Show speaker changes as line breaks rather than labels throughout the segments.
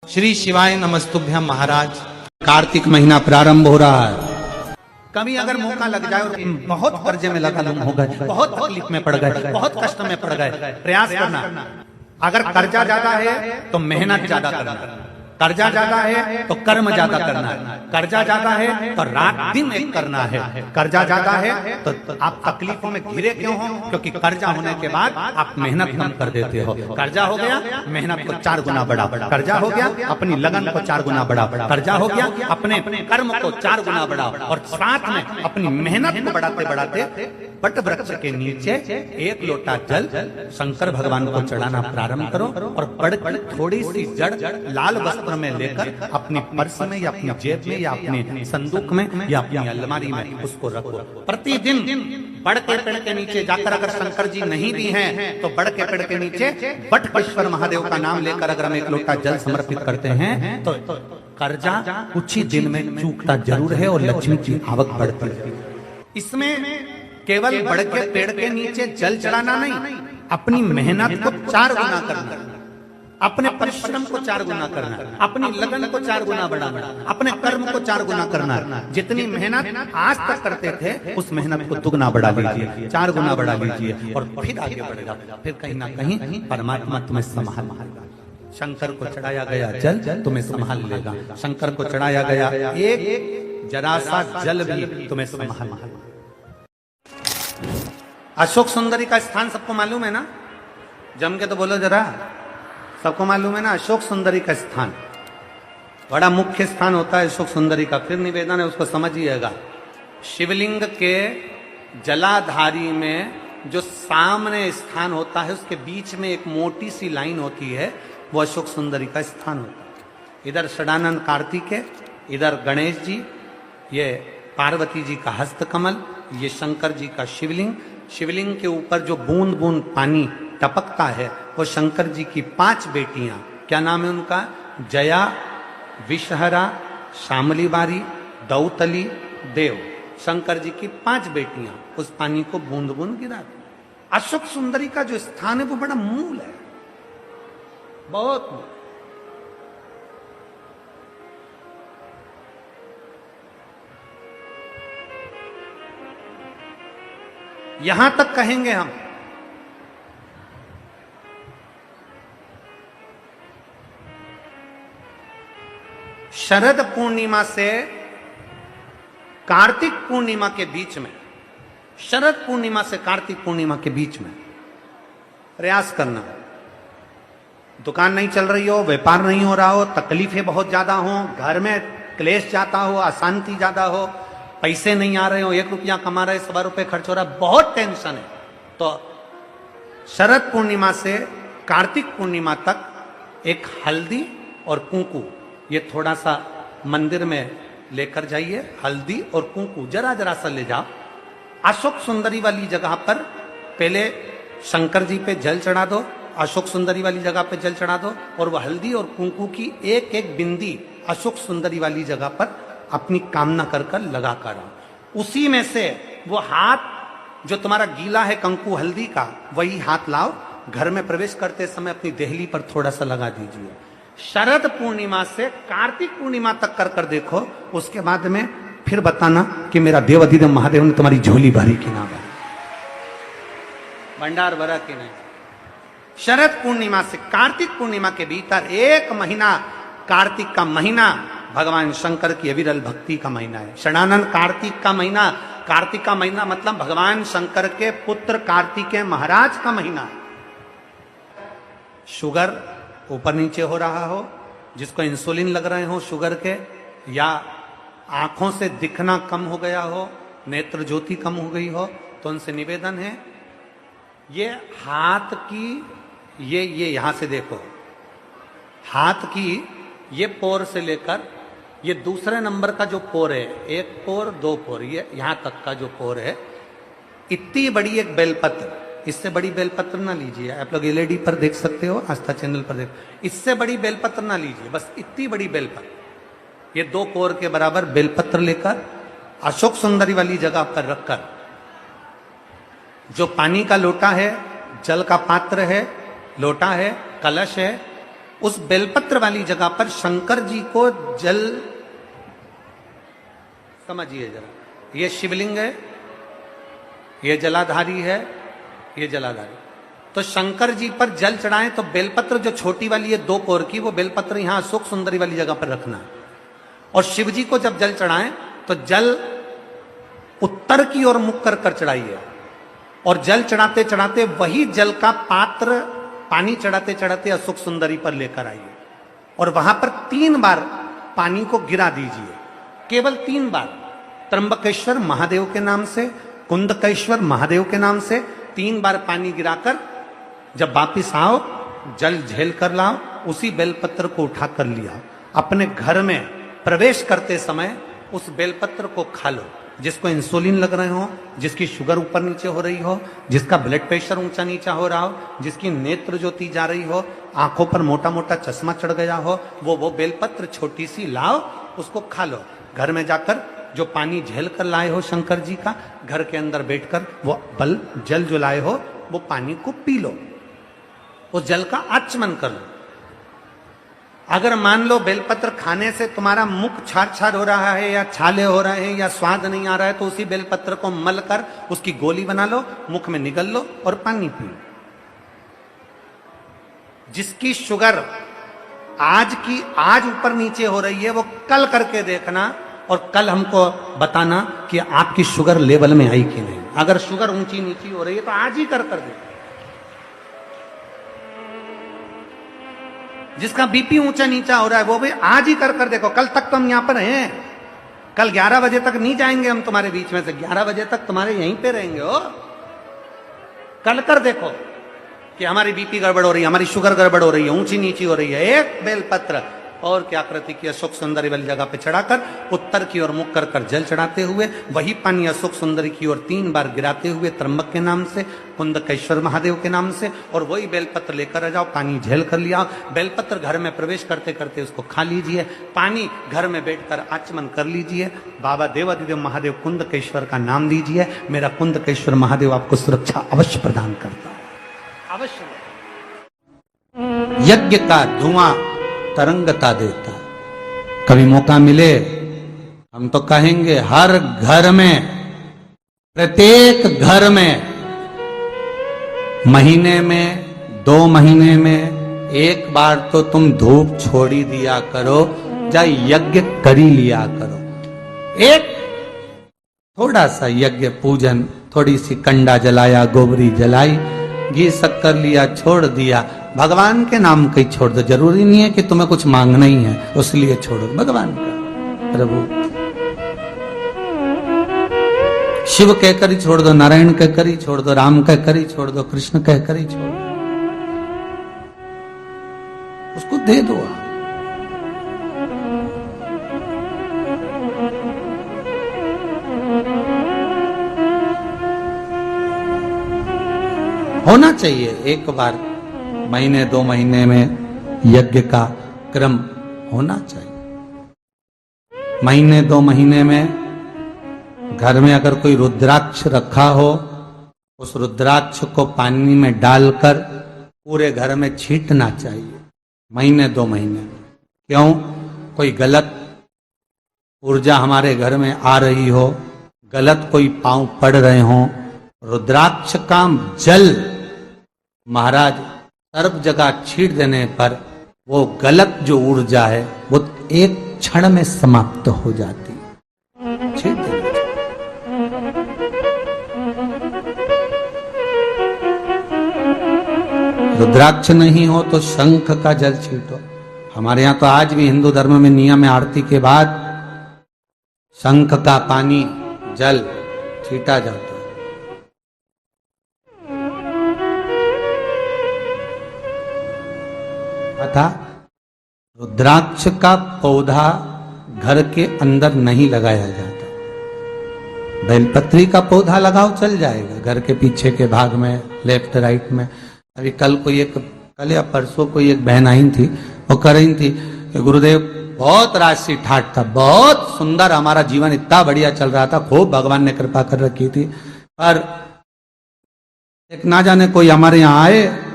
श्री शिवाय नमस्तुभ्यम महाराज। कार्तिक महीना प्रारंभ हो रहा है। कभी अगर मौका लग जाए और बहुत कर्जे में लगा हो गए, बहुत तकलीफ में पड़ गए, बहुत कष्ट में पड़ गए, प्रयास करना। अगर कर्जा ज्यादा है तो मेहनत ज्यादा करना, कर्जा ज्यादा है तो कर्म ज्यादा करना है, कर्जा ज्यादा है तो रात दिन एक करना है, कर्जा ज्यादा है तो आप तकलीफों में घिरे क्यों हो? क्योंकि कर्जा होने के बाद आप मेहनत कम कर देते हो। कर्जा हो गया, मेहनत को 4 गुना बढ़ा, कर्जा हो गया अपनी लगन को 4 गुना बढ़ा, कर्जा हो गया अपने कर्म को 4 गुना बढ़ा, और साथ में अपनी मेहनत को बढ़ाते बढ़ाते बट वृक्ष के नीचे 1 लोटा जल शंकर भगवान को चढ़ाना प्रारंभ करो, और बड़ थोड़ी सी जड़ लाल वस्त्र में लेकर अपनी पर्स में या अपनी जेब में या अपने संदूक में या अपनी अलमारी में उसको रखो। प्रतिदिन बड़ के पेड़ के नीचे जाकर, अगर शंकर जी नहीं भी हैं तो बड़ के पेड़ के नीचे बटकेश्वर महादेव का नाम लेकर अगर हम 1 लोटा जल समर्पित करते हैं तो कर्जा कुछ ही दिन में चूकता जरूर है और लक्ष्मी की आवक बढ़ती है। इसमें केवल बड़ के पेड़ के नीचे जल चढ़ाना नहीं, अपनी मेहनत को 4 गुना करना, अपने परिश्रम को 4 गुना करना, अपनी लगन को 4 गुना बढ़ाना, अपने कर्म को 4 गुना करना। जितनी मेहनत आज तक करते थे उस मेहनत को दुगना बढ़ा लीजिए, 4 गुना बढ़ा लीजिए, और फिर आगे बढ़ेगा। फिर कहीं ना कहीं परमात्मा तुम्हें संभाल लेगा। शंकर को चढ़ाया गया जल तुम्हें संभाल लेगा, शंकर को चढ़ाया गया एक जरा सा जल भी तुम्हें संभाल लेगा। अशोक सुंदरी का स्थान सबको मालूम है ना? जम के तो बोलो जरा, सबको मालूम है ना? अशोक सुंदरी का स्थान बड़ा मुख्य स्थान होता है अशोक सुंदरी का। फिर निवेदन है, उसको समझिएगा। शिवलिंग के जलाधारी में जो सामने स्थान होता है उसके बीच में एक मोटी सी लाइन होती है, वो अशोक सुंदरी का स्थान होता है। इधर षडानंद कार्तिकेय, इधर गणेश जी, ये पार्वती जी का हस्तकमल, ये शंकर जी का शिवलिंग। शिवलिंग के ऊपर जो बूंद बूंद पानी टपकता है वो शंकर जी की 5 बेटियां, क्या नाम है उनका? जया, विषहरा, शामली बारी, दौतली, देव। शंकर जी की 5 बेटियां उस पानी को बूंद बूंद गिराती। अशोक सुंदरी का जो स्थान है वो बड़ा मूल है, बहुत मूल। यहां तक कहेंगे हम, शरद पूर्णिमा से कार्तिक पूर्णिमा के बीच में, शरद पूर्णिमा से कार्तिक पूर्णिमा के बीच में प्रयास करना। दुकान नहीं चल रही हो, व्यापार नहीं हो रहा हो, तकलीफें बहुत ज्यादा हो, घर में क्लेश जाता हो, अशांति ज्यादा हो, पैसे नहीं आ रहे हो, 1 रुपया कमा रहे 100 रुपये खर्च हो रहा, बहुत टेंशन है, तो शरद पूर्णिमा से कार्तिक पूर्णिमा तक एक हल्दी और कुंकू, ये थोड़ा सा मंदिर में लेकर जाइए। हल्दी और कुंकू जरा जरा सा ले जाओ। अशोक सुंदरी वाली जगह पर पहले शंकर जी पे जल चढ़ा दो, अशोक सुंदरी वाली जगह पे जल चढ़ा दो, और वह हल्दी और कुंकू की एक एक बिंदी अशोक सुंदरी वाली जगह पर अपनी कामना कर कर लगा कर आओ। उसी में से वो हाथ जो तुम्हारा गीला है कंकु हल्दी का, वही हाथ लाओ, घर में प्रवेश करते समय अपनी देहली पर थोड़ा सा लगा दीजिए। शरद पूर्णिमा से कार्तिक पूर्णिमा तक कर कर देखो, उसके बाद में फिर बताना कि मेरा देवाधिदेव महादेव ने तुम्हारी झोली भरी कि ना भरी, भंडार भरा कि नहीं। शरद पूर्णिमा से कार्तिक पूर्णिमा के भीतर 1 महीना, कार्तिक का महीना भगवान शंकर की अविरल भक्ति का महीना है। षडानंद कार्तिक का महीना, कार्तिक का महीना मतलब भगवान शंकर के पुत्र कार्तिकेय महाराज का महीना है। शुगर ऊपर नीचे हो रहा हो, जिसको इंसुलिन लग रहे हो शुगर के, या आंखों से दिखना कम हो गया हो, नेत्र ज्योति कम हो गई हो, तो उनसे निवेदन है, ये हाथ की ये यहां से देखो, हाथ की ये पोर से लेकर ये दूसरे नंबर का जो पोर है, 1 पोर 2 पोर, ये यहां तक का जो पोर है, इतनी बड़ी एक बेलपत्र, इससे बड़ी बेलपत्र ना लीजिए। आप लोग एलईडी पर देख सकते हो, आस्था चैनल पर देख, इससे बड़ी बेलपत्र ना लीजिए, बस इतनी बड़ी बेलपत्र, ये 2 कोर के बराबर बेलपत्र लेकर अशोक सुंदरी वाली जगह पर रखकर, जो पानी का लोटा है, जल का पात्र है, लोटा है, कलश है, उस बेलपत्र वाली जगह पर शंकर जी को जल, समझिए जरा, ये शिवलिंग है, ये जलाधारी है, ये जलाधारी। तो शंकर जी पर जल चढ़ाएं तो बेलपत्र जो छोटी वाली है 2 कोर की, वो बेलपत्र यहां अशोक सुंदरी वाली जगह पर रखना। और शिव जी को जब जल चढ़ाएं तो जल उत्तर की ओर मुख कर कर चढ़ाइए। और जल चढ़ाते चढ़ाते वही जल का पात्र पानी चढ़ाते चढ़ाते अशोक सुंदरी पर लेकर आइए। और वहां पर 3 बार पानी को गिरा दीजिए, केवल 3 बार। त्र्यंबकेश्वर महादेव के नाम से, कुंदकेश्वर महादेव के नाम से 3 बार पानी गिराकर जब वापिस आओ, जल झेल कर लाओ, उसी बेलपत्र को उठा कर लिया। अपने घर में प्रवेश करते समय उस बेलपत्र को खा लो। जिसको इंसुलिन लग रहे हो, जिसकी शुगर ऊपर नीचे हो रही हो, जिसका ब्लड प्रेशर ऊंचा नीचा हो रहा हो, जिसकी नेत्र ज्योति जा रही हो, आंखों पर मोटा मोटा चश्मा चढ़ गया हो, वो बेलपत्र छोटी सी लाओ, उसको खा लो। घर में जाकर जो पानी झेल कर लाए हो शंकर जी का, घर के अंदर बैठकर वो जल जो लाए हो वो पानी को पी लो, उस जल का आचमन कर लो। अगर मान लो बेलपत्र खाने से तुम्हारा मुख छार छार हो रहा है, या छाले हो रहे हैं, या स्वाद नहीं आ रहा है, तो उसी बेलपत्र को मल कर उसकी गोली बना लो, मुख में निगल लो और पानी पी लो। जिसकी शुगर आज ऊपर नीचे हो रही है, वो कल करके देखना और कल हमको बताना कि आपकी शुगर लेवल में आई कि नहीं। अगर शुगर ऊंची नीची हो रही है तो आज ही कर देखो। जिसका बीपी ऊंचा नीचा हो रहा है वो भी आज ही कर देखो। कल तक तो हम यहां पर हैं, कल 11 बजे तक नहीं जाएंगे हम तुम्हारे बीच में से, 11 बजे तक तुम्हारे यहीं पे रहेंगे। हो कल कर देखो कि हमारी बीपी गड़बड़ हो रही है, हमारी शुगर गड़बड़ हो रही है, ऊंची नीची हो रही है। एक बेलपत्र और क्या आकृति की अशोक सुंदरी वाली जगह पे चढ़ाकर उत्तर की ओर मुख कर कर जल चढ़ाते हुए वही पानी अशोक सुंदरी की ओर 3 बार गिराते हुए त्र्यंबक के नाम से, कुंदकेश्वर महादेव के नाम से, और वही बेलपत्र लेकर आ जाओ, पानी झेल कर लिया। बेलपत्र घर में प्रवेश करते करते उसको खा लीजिए, पानी घर में बैठकर आचमन कर लीजिए, बाबा देवाधिदेव महादेव कुंदकेश्वर का नाम लीजिए। मेरा कुंदकेश्वर महादेव आपको सुरक्षा अवश्य प्रदान करता है, अवश्य। यज्ञ का धुआं तरंगता देता। कभी मौका मिले हम तो कहेंगे हर घर में, प्रत्येक घर में महीने में 2 महीने में 1 बार तो तुम धूप छोड़ी दिया करो, या यज्ञ करी लिया करो। एक थोड़ा सा यज्ञ पूजन, थोड़ी सी कंडा जलाया, गोबरी जलाई, घी शक्कर लिया, छोड़ दिया। भगवान के नाम कहीं छोड़ दो, जरूरी नहीं है कि तुम्हें कुछ मांगना ही है उसलिए छोड़ो। भगवान का, प्रभु शिव कहकर ही छोड़ दो, नारायण कहकर ही छोड़ दो, राम कहकर ही छोड़ दो, कृष्ण कहकर ही छोड़ दो, उसको दे दो। होना चाहिए 1 बार महीने 2 महीने में यज्ञ का क्रम होना चाहिए। महीने 2 महीने में घर में अगर कोई रुद्राक्ष रखा हो, उस रुद्राक्ष को पानी में डालकर पूरे घर में छींटना चाहिए महीने 2 महीने में। क्यों? कोई गलत ऊर्जा हमारे घर में आ रही हो, गलत कोई पांव पड़ रहे हो, रुद्राक्ष का जल महाराज सर्व जगह छीट देने पर वो गलत जो ऊर्जा है वो एक क्षण में समाप्त हो जाती है। छीट देना। रुद्राक्ष नहीं हो तो शंख का जल छीटो। हमारे यहां तो आज भी हिंदू धर्म में नियम है, आरती के बाद शंख का पानी जल छीटा जाता है। था रुद्राक्ष का पौधा घर के अंदर नहीं लगाया जाता। बेलपत्री का पौधा लगाओ, चल जाएगा घर के पीछे के भाग में, लेफ्ट राइट में। अभी कल या परसों कोई एक बहन आई थी, वो कह रही थी कि गुरुदेव बहुत राशि ठाट था, बहुत सुंदर, हमारा जीवन इतना बढ़िया चल रहा था, खूब भगवान ने कृपा कर रखी थी, पर एक ना जाने कोई हमारे यहाँ आए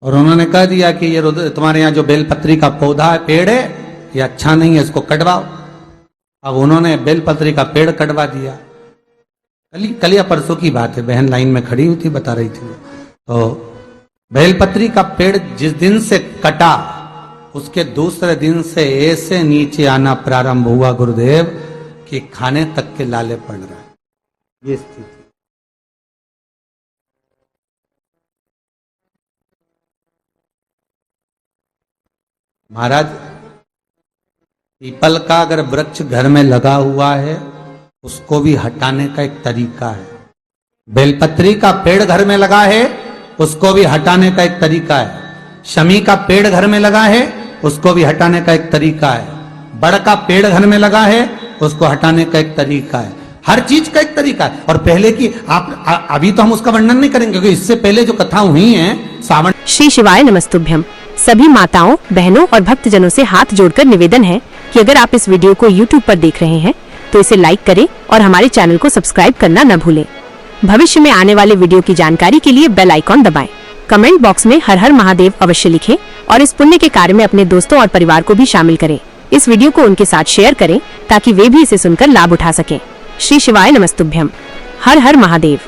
और उन्होंने कह दिया कि ये तुम्हारे यहाँ जो बेलपत्री का पौधा है, पेड़ है, ये अच्छा नहीं है, इसको कटवाओ। अब उन्होंने बेलपत्री का पेड़ कटवा दिया। कल या परसों की बात है, बहन लाइन में खड़ी हुई थी, बता रही थी। तो बेलपत्री का पेड़ जिस दिन से कटा, उसके दूसरे दिन से ऐसे नीचे आना प्रारंभ हुआ गुरुदेव कि खाने तक के लाले पड़ रहा है। ये स्थिति। महाराज, पीपल का अगर वृक्ष घर में लगा हुआ है, उसको भी हटाने का एक तरीका है। बेलपत्री का पेड़ घर में लगा है, उसको भी हटाने का एक तरीका है। शमी का पेड़ घर में लगा है, उसको भी हटाने का एक तरीका है। बड़ का पेड़ घर में लगा है, उसको हटाने का एक तरीका है। हर चीज का एक तरीका है। और पहले की आप अभी तो हम उसका वर्णन नहीं करेंगे, क्योंकि इससे पहले जो कथा हुई है सावन।
श्री शिवाय नमस्तुभ्यम। सभी माताओं, बहनों और भक्तजनों से हाथ जोड़कर निवेदन है कि अगर आप इस वीडियो को YouTube पर देख रहे हैं तो इसे लाइक करें और हमारे चैनल को सब्सक्राइब करना न भूलें। भविष्य में आने वाले वीडियो की जानकारी के लिए बेल आइकॉन दबाएं। कमेंट बॉक्स में हर हर महादेव अवश्य लिखें और इस पुण्य के कार्य में अपने दोस्तों और परिवार को भी शामिल करें। इस वीडियो को उनके साथ शेयर करें ताकि वे भी इसे सुनकर लाभ उठा सकें। श्री शिवाय नमस्तुभ्यम। हर हर महादेव।